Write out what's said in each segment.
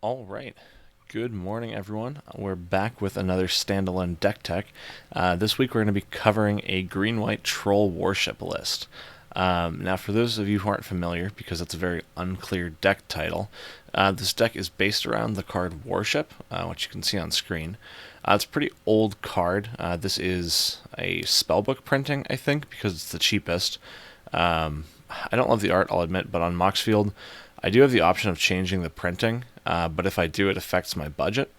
All right. Good morning, everyone. We're back with another standalone deck tech. This week we're going to be covering a green-white troll warship list. Now, for those of you who aren't familiar, because it's a very unclear deck title, this deck is based around the card Warship, which you can see on screen. It's a pretty old card. This is a spellbook printing, I think, because it's the cheapest. I don't love the art, I'll admit, but on Moxfield, I do have the option of changing the printing, but if I do, it affects my budget.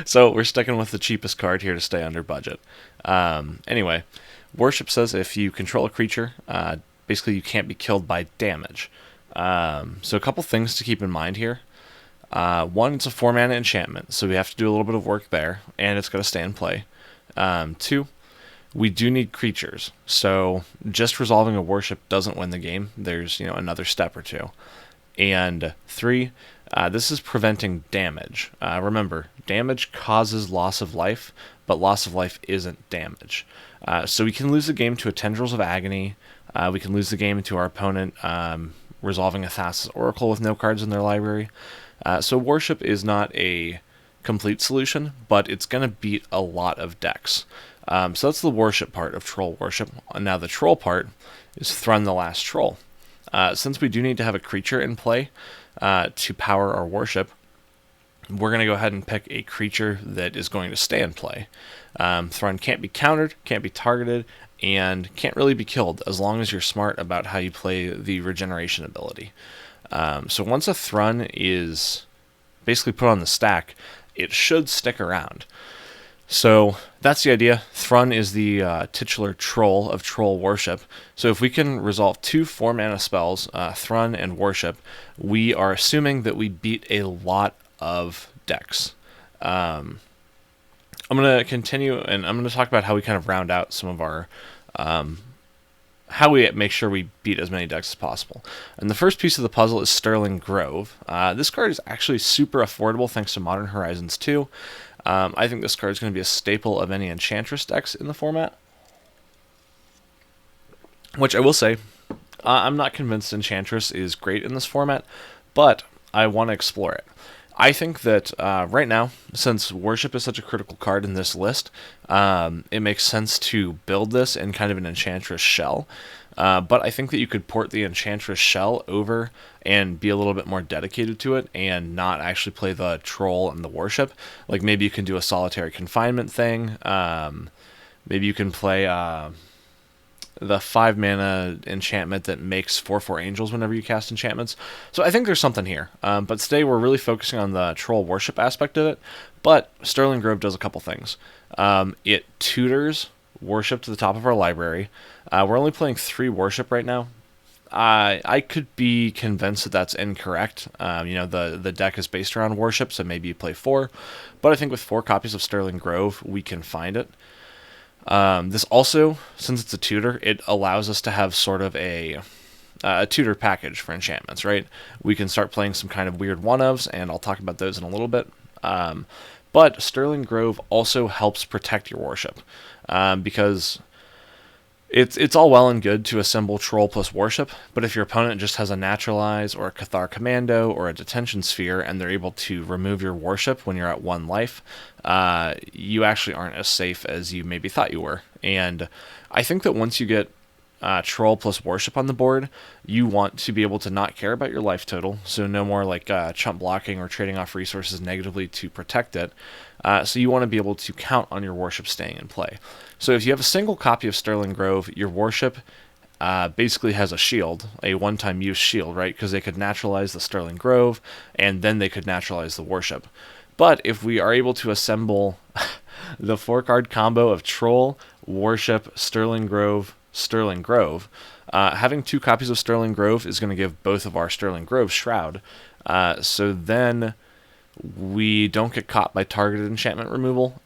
So we're sticking with the cheapest card here to stay under budget. Anyway, Worship says if you control a creature, basically you can't be killed by damage. So a couple things to keep in mind here. One, it's a 4-mana enchantment, so we have to do a little bit of work there, and it's going to stay in play. Two, we do need creatures, so just resolving a worship doesn't win the game. There's another step or two. And three, this is preventing damage. Remember, damage causes loss of life, but loss of life isn't damage. So we can lose the game to a Tendrils of Agony. We can lose the game to our opponent resolving a Thassa's Oracle with no cards in their library. So Worship is not a complete solution, but it's going to beat a lot of decks. So that's the Worship part of Troll Worship. Now the Troll part is Thrun the Last Troll. Since we do need to have a creature in play to power our Worship, we're going to go ahead and pick a creature that is going to stay in play. Thrun can't be countered, can't be targeted, and can't really be killed as long as you're smart about how you play the regeneration ability. So once a Thrun is basically put on the stack, it should stick around. So that's the idea. Thrun is the titular troll of Troll Worship. So if we can resolve 2 4-mana spells, Thrun and Worship, we are assuming that we beat a lot of decks. I'm going to continue, and I'm going to talk about how we kind of round out some of our how we make sure we beat as many decks as possible. And the first piece of the puzzle is Sterling Grove. This card is actually super affordable thanks to Modern Horizons 2. I think this card is going to be a staple of any Enchantress decks in the format. Which I will say, I'm not convinced Enchantress is great in this format, but I want to explore it. I think that right now, since Worship is such a critical card in this list, it makes sense to build this in kind of an Enchantress shell. But I think that you could port the Enchantress shell over and be a little bit more dedicated to it and not actually play the Troll and the Worship. Like maybe you can do a Solitary Confinement thing. Maybe you can play the 5-mana enchantment that makes 4/4 angels whenever you cast enchantments. So I think there's something here. But today we're really focusing on the Troll Worship aspect of it. But Sterling Grove does a couple things. It tutors Worship to the top of our library. We're only playing 3 Worship right now. I could be convinced that that's incorrect. The deck is based around Worship, so maybe you play 4. But I think with 4 copies of Sterling Grove, we can find it. This also, since it's a tutor, it allows us to have sort of a tutor package for enchantments, right? We can start playing some kind of weird one-ofs, and I'll talk about those in a little bit. But Sterling Grove also helps protect your Worship, because it's all well and good to assemble Troll plus Worship, but if your opponent just has a Naturalize or a Cathar Commando or a Detention Sphere and they're able to remove your Worship when you're at 1 life, you actually aren't as safe as you maybe thought you were. And I think that once you get Troll plus Worship on the board, you want to be able to not care about your life total, so no more like chump blocking or trading off resources negatively to protect it. So you want to be able to count on your Worship staying in play. So if you have a single copy of Sterling Grove, your Worship basically has a shield, a one-time use shield, right? Because they could naturalize the Sterling Grove, and then they could naturalize the Worship. But if we are able to assemble the 4-card combo of Troll, Worship, Sterling Grove, having 2 copies of Sterling Grove is going to give both of our Sterling Grove Shroud. So then we don't get caught by targeted enchantment removal.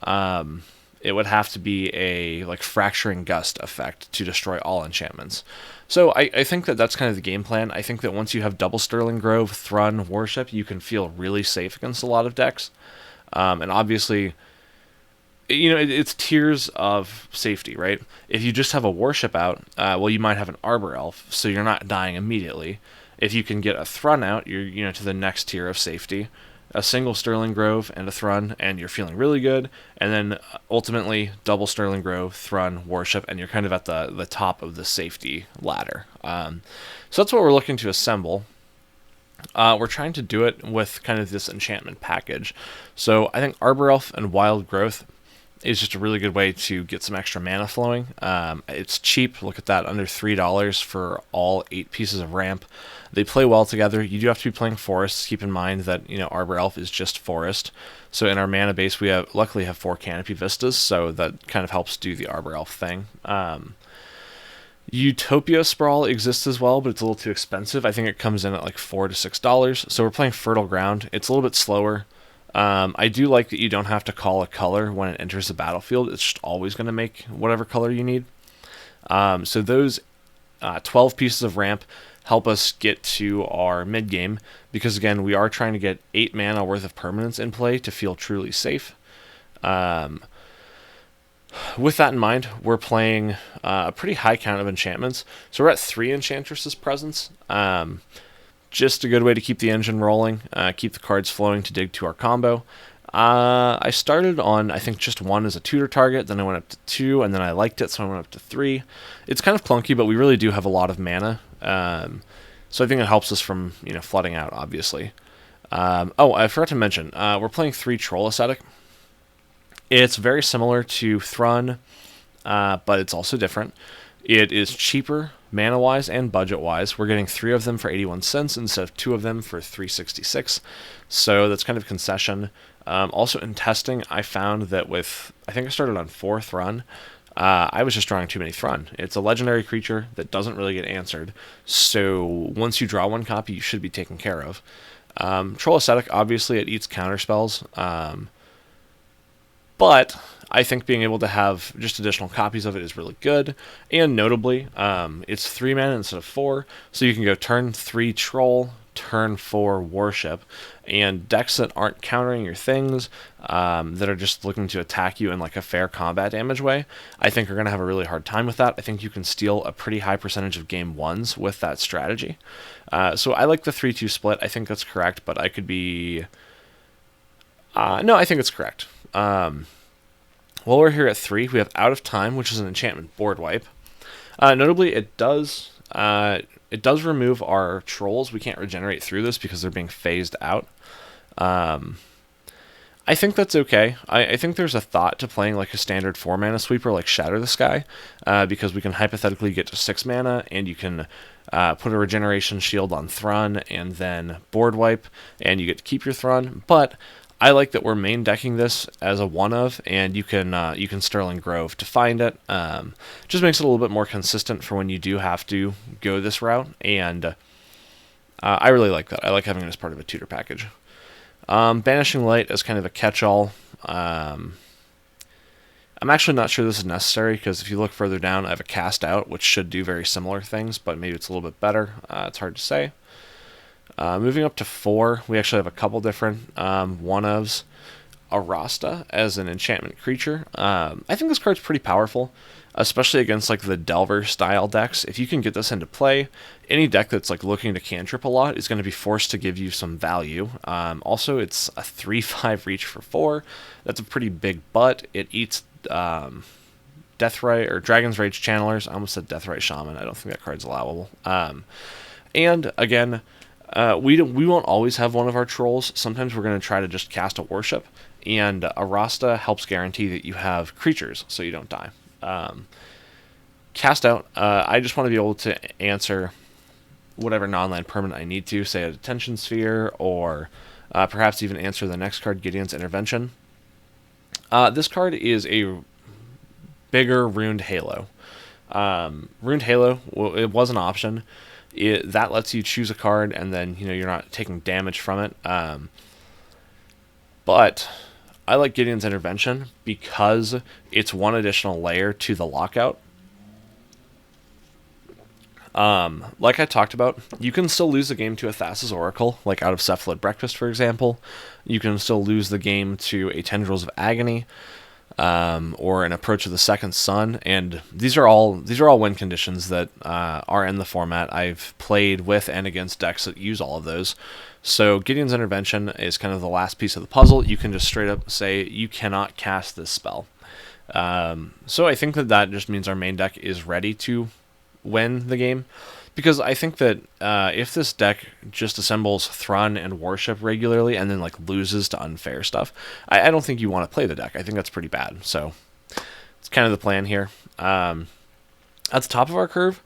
It would have to be a Fracturing Gust effect to destroy all enchantments. So I think that that's kind of the game plan. I think that once you have double Sterling Grove, Thrun, Worship, you can feel really safe against a lot of decks. And obviously, it's tiers of safety, right? If you just have a Worship out, well, you might have an Arbor Elf, so you're not dying immediately. If you can get a Thrun out, you're to the next tier of safety. a single Sterling Grove and a Thrun, and you're feeling really good. And then ultimately, double Sterling Grove, Thrun, Worship, and you're kind of at the top of the safety ladder. So that's what we're looking to assemble. We're trying to do it with kind of this enchantment package. So I think Arbor Elf and Wild Growth is just a really good way to get some extra mana flowing. It's cheap. Look at that, under $3 for all 8 pieces of ramp. They play well together. You do have to be playing forests. Keep in mind that Arbor Elf is just forest. So in our mana base, we luckily have 4 Canopy Vistas, so that kind of helps do the Arbor Elf thing. Utopia Sprawl exists as well, but it's a little too expensive. I think it comes in at like $4 to $6. So we're playing Fertile Ground. It's a little bit slower. I do like that you don't have to call a color when it enters the battlefield. It's just always going to make whatever color you need. So those 12 pieces of ramp help us get to our mid game, because again, we are trying to get 8 mana worth of permanents in play to feel truly safe. With that in mind, we're playing a pretty high count of enchantments. So we're at 3 Enchantresses presence. Just a good way to keep the engine rolling, keep the cards flowing to dig to our combo. I started on, I think, just 1 as a tutor target, then I went up to 2, and then I liked it, so I went up to 3. It's kind of clunky, but we really do have a lot of mana. So I think it helps us from, flooding out, obviously. I forgot to mention, we're playing 3 Troll Ascetic. It's very similar to Thrun, but it's also different. It is cheaper mana-wise and budget-wise. We're getting 3 of them for 81 cents instead of 2 of them for 366. So that's kind of a concession. Also in testing, I found that I think I started on 4 Thrun. I was just drawing too many Thrun. It's a legendary creature that doesn't really get answered. So once you draw 1 copy, you should be taken care of. Troll Ascetic, obviously, it eats counterspells. But I think being able to have just additional copies of it is really good. And notably, it's 3 mana instead of 4. So you can go turn 3 Troll, turn 4 Worship. And decks that aren't countering your things, that are just looking to attack you in like a fair combat damage way, I think are going to have a really hard time with that. I think you can steal a pretty high percentage of game 1s with that strategy. So I like the 3-2 split. I think that's correct, but I could be... no, I think it's correct. While we're here at 3, we have Out of Time, which is an enchantment board wipe. Notably, it does remove our trolls. We can't regenerate through this because they're being phased out. I think that's okay. I think there's a thought to playing like a standard 4-mana sweeper like Shatter the Sky, because we can hypothetically get to 6 mana, and you can put a regeneration shield on Thrun, and then board wipe, and you get to keep your Thrun. But I like that we're main decking this as a one-of, and you can Sterling Grove to find it. Just makes it a little bit more consistent for when you do have to go this route, and I really like that. I like having it as part of a tutor package. Banishing Light as kind of a catch-all. I'm actually not sure this is necessary, because if you look further down, I have a Cast Out, which should do very similar things, but maybe it's a little bit better. It's hard to say. Moving up to 4, we actually have a couple different one-ofs. Arasta as an enchantment creature. I think this card's pretty powerful, especially against like the Delver style decks. If you can get this into play, any deck that's like looking to cantrip a lot is going to be forced to give you some value. Also, it's a 3/5 reach for 4. That's a pretty big butt. It eats Deathrite or Dragon's Rage Channelers. I almost said Deathrite Shaman. I don't think that card's allowable. And again, we won't always have one of our trolls. Sometimes we're going to try to just cast a Worship, and Arasta helps guarantee that you have creatures so you don't die. Cast Out, I just want to be able to answer whatever non-land permanent I need to, say a Detention Sphere, or perhaps even answer the next card, Gideon's Intervention. This card is a bigger Runed Halo. Runed Halo, it was an option. That lets you choose a card, and then you're not taking damage from it. But I like Gideon's Intervention because it's one additional layer to the lockout. Like I talked about, you can still lose the game to a Thassa's Oracle, like out of Cephalid Breakfast, for example. You can still lose the game to a Tendrils of Agony, or an Approach of the Second Sun, and these are all win conditions that are in the format. I've played with and against decks that use all of those. So Gideon's Intervention is kind of the last piece of the puzzle. You can just straight up say you cannot cast this spell. So I think that just means our main deck is ready to win the game. Because I think that if this deck just assembles Thrun and Worship regularly and then like loses to unfair stuff, I don't think you want to play the deck. I think that's pretty bad. So it's kind of the plan here. At the top of our curve,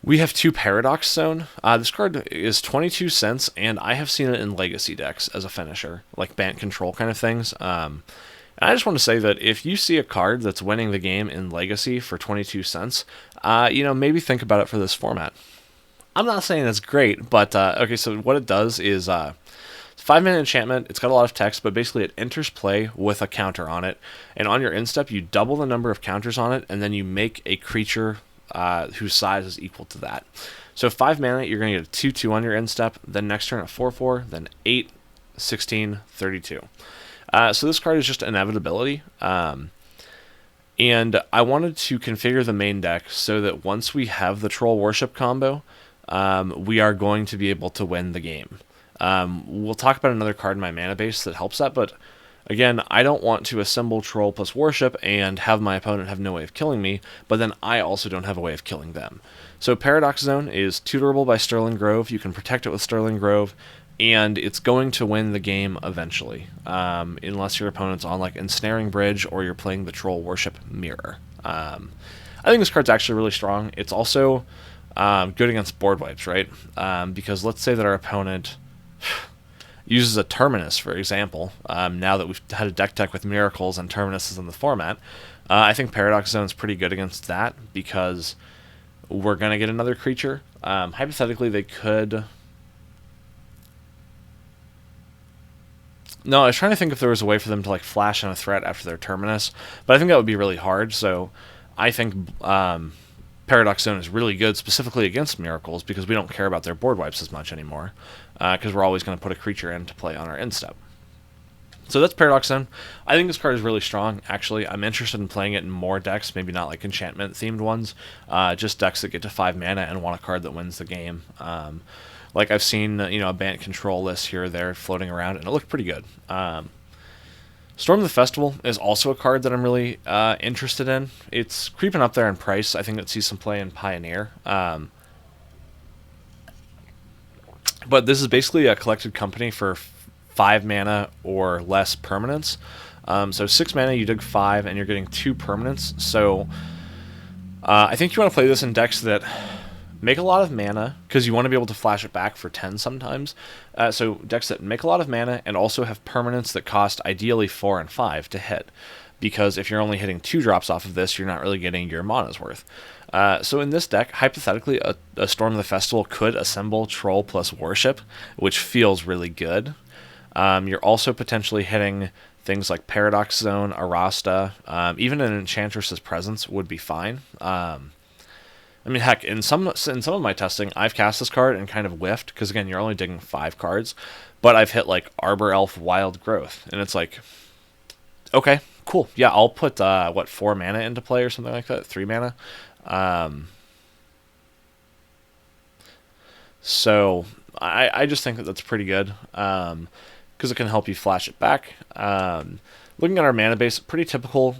we have 2 Paradox Zone. This card is 22 cents, and I have seen it in Legacy decks as a finisher, like Bant Control kind of things. And I just want to say that if you see a card that's winning the game in Legacy for 22 cents, maybe think about it for this format. I'm not saying that's great, but okay, so what it does is 5-mana enchantment. It's got a lot of text, but basically it enters play with a counter on it, and on your end step, you double the number of counters on it, and then you make a creature whose size is equal to that. So 5 mana, you're going to get a 2/2 on your end step, then next turn a 4/4, then 8, 16, 32. So this card is just inevitability. And I wanted to configure the main deck so that once we have the Troll Worship combo, we are going to be able to win the game. We'll talk about another card in my mana base that helps that, but again, I don't want to assemble Troll plus Worship and have my opponent have no way of killing me, but then I also don't have a way of killing them. So Paradox Zone is tutorable by Sterling Grove. You can protect it with Sterling Grove, and it's going to win the game eventually, unless your opponent's on like Ensnaring Bridge or you're playing the Troll Worship Mirror. I think this card's actually really strong. It's also good against board wipes, right? Because let's say that our opponent uses a Terminus, for example. Now that we've had a deck with Miracles and Terminus is in the format, I think Paradox Zone is pretty good against that because we're going to get another creature. Hypothetically, they could... No, I was trying to think if there was a way for them to like flash on a threat after their Terminus, but I think that would be really hard, so I think Paradox Zone is really good specifically against Miracles because we don't care about their board wipes as much anymore, because we're always going to put a creature in to play on our end step. So that's Paradox Zone. I think this card is really strong, actually. I'm interested in playing it in more decks, maybe not like enchantment-themed ones, just decks that get to 5 mana and want a card that wins the game. Like I've seen, a Bant Control list here or there floating around, and it looked pretty good. Storm of the Festival is also a card that I'm really interested in. It's creeping up there in price. I think it sees some play in Pioneer. But this is basically a collected company for 5 mana or less permanents. So 6 mana, you dig 5, and you're getting 2 permanents. So I think you want to play this in decks that make a lot of mana, because you want to be able to flash it back for 10 sometimes. So decks that make a lot of mana and also have permanents that cost ideally 4 and 5 to hit. Because if you're only hitting 2 drops off of this, you're not really getting your mana's worth. So in this deck, hypothetically, a Storm of the Festival could assemble Troll plus Worship, which feels really good. You're also potentially hitting things like Paradox Zone, Arasta, even an Enchantress's Presence would be fine. Heck, in some of my testing, I've cast this card and kind of whiffed, because again, you're only digging 5 cards, but I've hit like Arbor Elf Wild Growth, and it's like, okay, cool, yeah, I'll put 4 mana into play or something like that, 3 mana. So I just think that that's pretty good, because it can help you flash it back. Looking at our mana base, pretty typical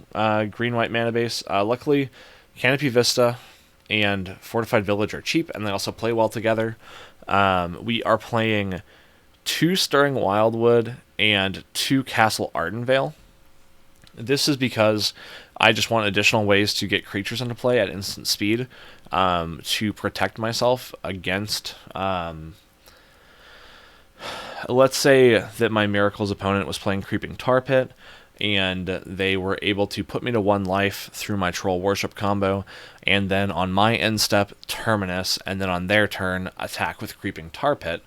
green-white mana base. Luckily, Canopy Vista and Fortified Village are cheap, and they also play well together. We are playing 2 Stirring Wildwood and 2 Castle Ardenvale. This is because I just want additional ways to get creatures into play at instant speed, to protect myself against... let's say that my Miracles opponent was playing Creeping Tar Pit, and they were able to put me to 1 life through my Troll Worship combo, and then on my end step, Terminus, and then on their turn, attack with Creeping Tar Pit.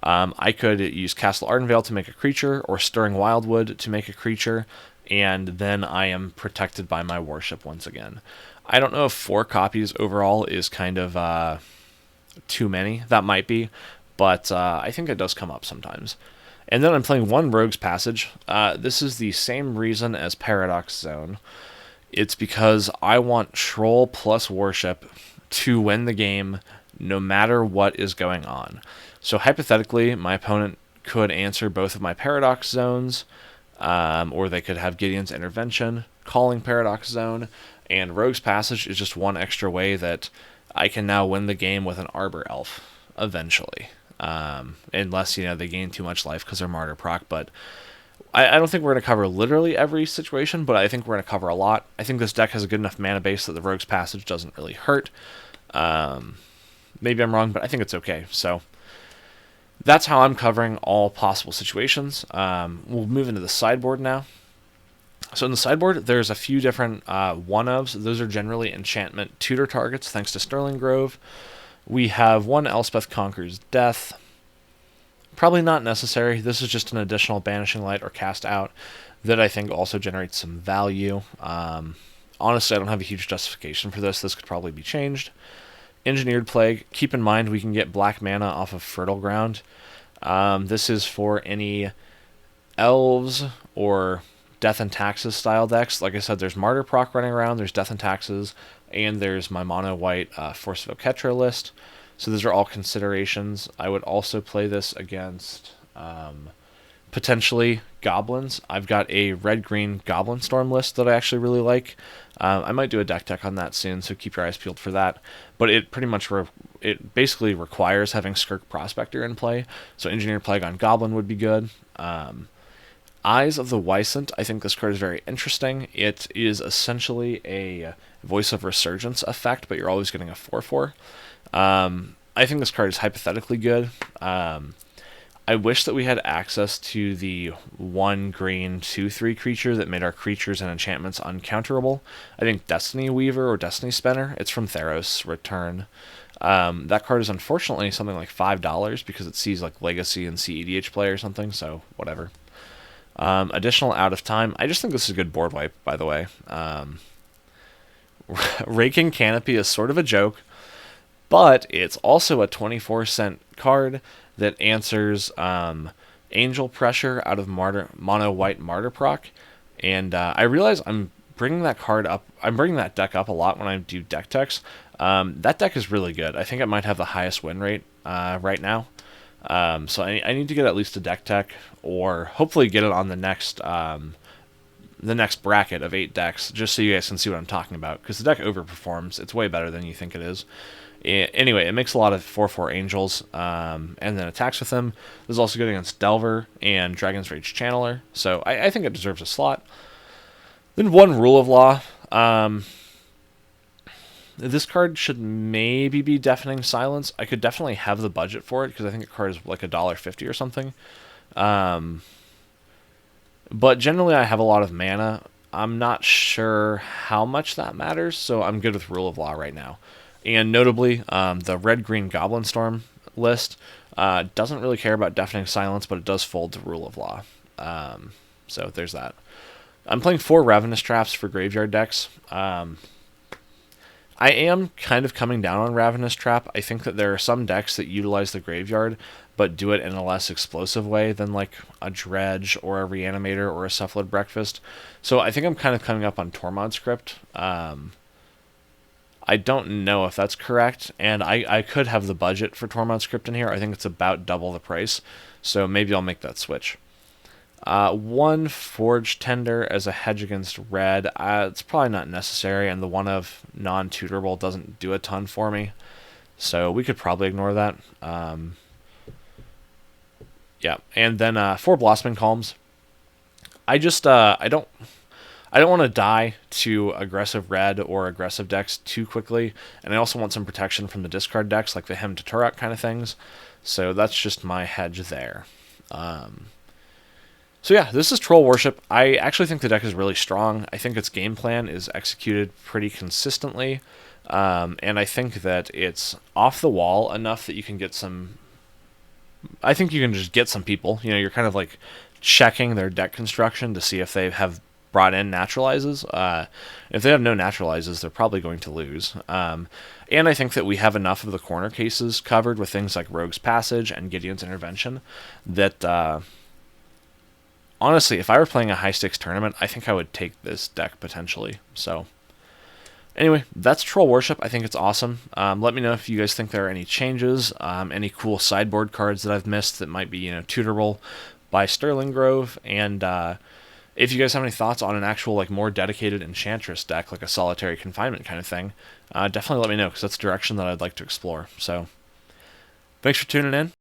I could use Castle Ardenvale to make a creature, or Stirring Wildwood to make a creature, and then I am protected by my Worship once again. I don't know if 4 copies overall is kind of too many. That might be, but I think it does come up sometimes. And then I'm playing 1 Rogue's Passage. This is the same reason as Paradox Zone. It's because I want Troll plus Worship to win the game no matter what is going on. So hypothetically, my opponent could answer both of my Paradox Zones, or they could have Gideon's Intervention, calling Paradox Zone, and Rogue's Passage is just one extra way that I can now win the game with an Arbor Elf, eventually. Unless, they gain too much life because they're Martyr proc, but I don't think we're going to cover literally every situation, but I think we're going to cover a lot. I think this deck has a good enough mana base that the Rogue's Passage doesn't really hurt. Maybe I'm wrong, but I think it's okay. So that's how I'm covering all possible situations. We'll move into the sideboard now. So in the sideboard, there's a few different one-ofs. Those are generally enchantment tutor targets, thanks to Sterling Grove. We have one Elspeth Conquers Death. Probably not necessary. This is just an additional Banishing Light or Cast Out that I think also generates some value. Honestly, I don't have a huge justification for this. This could probably be changed. Engineered Plague. Keep in mind we can get black mana off of Fertile Ground. This is for any elves or Death and Taxes style decks. Like I said, there's Martyr proc running around, there's Death and Taxes, and there's my mono white Force of Oketra list. So those are all considerations. I would also play this against potentially goblins. I've got a red-green Goblin Storm list that I actually really like. I might do a deck tech on that soon, so keep your eyes peeled for that. But it pretty much it basically requires having Skirk Prospector in play. So Engineer Plague on Goblin would be good. Eyes of the Wysant. I think this card is very interesting. It is essentially a Voice of Resurgence effect, but you're always getting a 4/4. I think this card is hypothetically good. I wish that we had access to the 1 green 2/3 creature that made our creatures and enchantments uncounterable. I think Destiny Weaver or Destiny Spinner. It's from Theros Return. That card is unfortunately something like $5 because it sees like Legacy and CEDH play or something, so whatever. Additional Out of Time. I just think this is a good board wipe, by the way. Raking Canopy is sort of a joke, but it's also a 24-cent card that answers Angel Pressure out of mono white Martyr proc. And I realize I'm bringing that card up. I'm bringing that deck up a lot when I do deck techs. That deck is really good. I think it might have the highest win rate right now. So I need to get at least a deck tech, or hopefully get it on the next bracket of 8 decks, just so you guys can see what I'm talking about, because the deck overperforms. It's way better than you think it is. Anyway, it makes a lot of 4/4 Angels, and then attacks with them. This is also good against Delver and Dragon's Rage Channeler, so I think it deserves a slot. Then one Rule of Law. This card should maybe be Deafening Silence. I could definitely have the budget for it, because I think the card is like $1.50 or something. But generally I have a lot of mana. I'm not sure how much that matters, so I'm good with Rule of Law right now. And notably, the red-green Goblin Storm list doesn't really care about Deafening Silence, but it does fold to Rule of Law. So there's that. I'm playing 4 Ravenous Traps for graveyard decks. I am kind of coming down on Ravenous Trap. I think that there are some decks that utilize the graveyard, but do it in a less explosive way than like a Dredge or a Reanimator or a Cephalid Breakfast. So I think I'm kind of coming up on Tormod Script. I don't know if that's correct, and I could have the budget for Tormod Script in here. I think it's about double the price, so maybe I'll make that switch. 1 Forge Tender as a hedge against red. It's probably not necessary, and the one of non-tutorable doesn't do a ton for me, so we could probably ignore that. Yeah, and then 4 Blossoming Calms. I don't want to die to aggressive red or aggressive decks too quickly, and I also want some protection from the discard decks, like the Hem to Turok kind of things. So that's just my hedge there. So yeah, this is Troll Worship. I actually think the deck is really strong. I think its game plan is executed pretty consistently, and I think that it's off the wall enough that you can get some... I think you can just get some people. You're kind of like checking their deck construction to see if they have brought in naturalizes. If they have no naturalizes, they're probably going to lose. And I think that we have enough of the corner cases covered with things like Rogue's Passage and Gideon's Intervention that... honestly, if I were playing a high-stakes tournament, I think I would take this deck potentially. So, Anyway, that's Troll Worship. I think it's awesome. Let me know if you guys think there are any changes, any cool sideboard cards that I've missed that might be, tutorable by Sterling Grove, and if you guys have any thoughts on an actual, like, more dedicated Enchantress deck, like a Solitary Confinement kind of thing, definitely let me know, because that's a direction that I'd like to explore. So, thanks for tuning in.